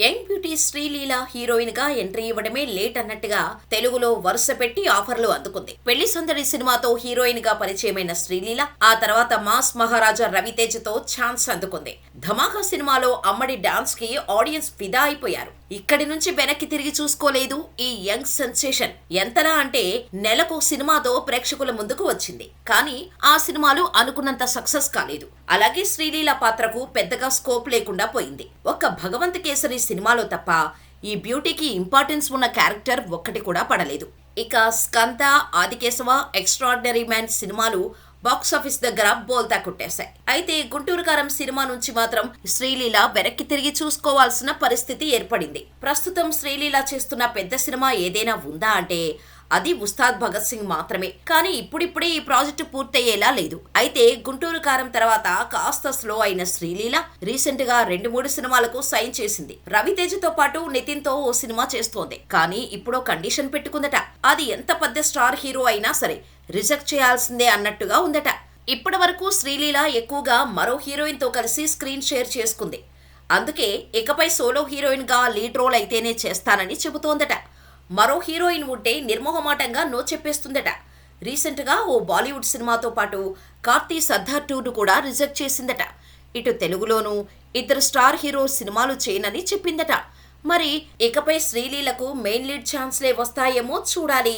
Young beauty Sreeleela heroine గా entry ఇవ్వడమే late అన్నట్టుగా తెలుగులో వరుస పెట్టి ఆఫర్లు అందుకుంది. పెళ్లి సందడి సినిమాతో హీరోయిన్ గా పరిచయమైన శ్రీలీల ఆ తర్వాత మాస్ మహారాజా రవితేజ్ తో ఛాన్స్ అందుకుంది. ధమాకా సినిమాలో అమ్మడి డాన్స్ కి ఆడియన్స్ ఫిదా అయిపోయారు. ఇక్కడి నుంచి వెనక్కి తిరిగి చూసుకోలేదు ఈ యంగ్ సెన్సేషన్. ఎంతలా అంటే నెలకు సినిమాతో ప్రేక్షకుల ముందుకు వచ్చింది. కానీ ఆ సినిమాలు అనుకున్నంత సక్సెస్ కాలేదు. అలాగే శ్రీలీల పాత్రకు పెద్దగా స్కోప్ లేకుండా పోయింది. ఒక్క భగవంత్ కేసరి సినిమాలో తప్ప ఈ బ్యూటీకి ఇంపార్టెన్స్ ఉన్న క్యారెక్టర్ ఒక్కటి కూడా పడలేదు. ఇక స్కంద, ఆదికేశవ, ఎక్స్ట్రాడినరీ మ్యాన్ సినిమాలు బాక్సాఫీస్ దగ్గర బోల్తా కొట్టేశాయి. అయితే గుంటూరు కారం సినిమా నుంచి మాత్రం శ్రీలీల వెనక్కి తిరిగి చూసుకోవాల్సిన పరిస్థితి ఏర్పడింది. ప్రస్తుతం శ్రీలీల చేస్తున్న పెద్ద సినిమా ఏదైనా ఉందా అంటే అది ఉస్తాద్ భగత్ సింగ్ మాత్రమే. కానీ ఇప్పుడిప్పుడే ఈ ప్రాజెక్టు పూర్తయ్యేలా లేదు. అయితే గుంటూరు కారం తర్వాత కాస్త స్లో అయిన శ్రీలీల రీసెంట్ గా 2-3 సినిమాలకు సైన్ చేసింది. రవితేజ్ తో పాటు నితిన్ తో ఓ సినిమా చేస్తోంది. కానీ ఇప్పుడు కండిషన్ పెట్టుకుందట. అది ఎంత పెద్ద స్టార్ హీరో అయినా సరే రిజెక్ట్ చేయాల్సిందే అన్నట్టుగా ఉందట. ఇప్పటి వరకు శ్రీలీల ఎక్కువగా మరో హీరోయిన్ తో కలిసి స్క్రీన్ షేర్ చేసుకుంది. అందుకే ఇకపై సోలో హీరోయిన్ గా లీడ్ రోల్ అయితేనే చేస్తానని చెబుతోందట. మరో హీరోయిన్ ఉంటే నిర్మోహమాటంగా నో చెప్పేస్తుందట. రీసెంట్ గా ఓ బాలీవుడ్ సినిమాతో పాటు కార్తీ సర్దార్ 2ను కూడా రిజెక్ట్ చేసిందట. ఇటు తెలుగులోనూ 2 స్టార్ హీరో సినిమాలు చేయనని చెప్పిందట. మరి ఇకపై శ్రీలీలకు మెయిన్ లీడ్ ఛాన్స్లే వస్తాయేమో చూడాలి.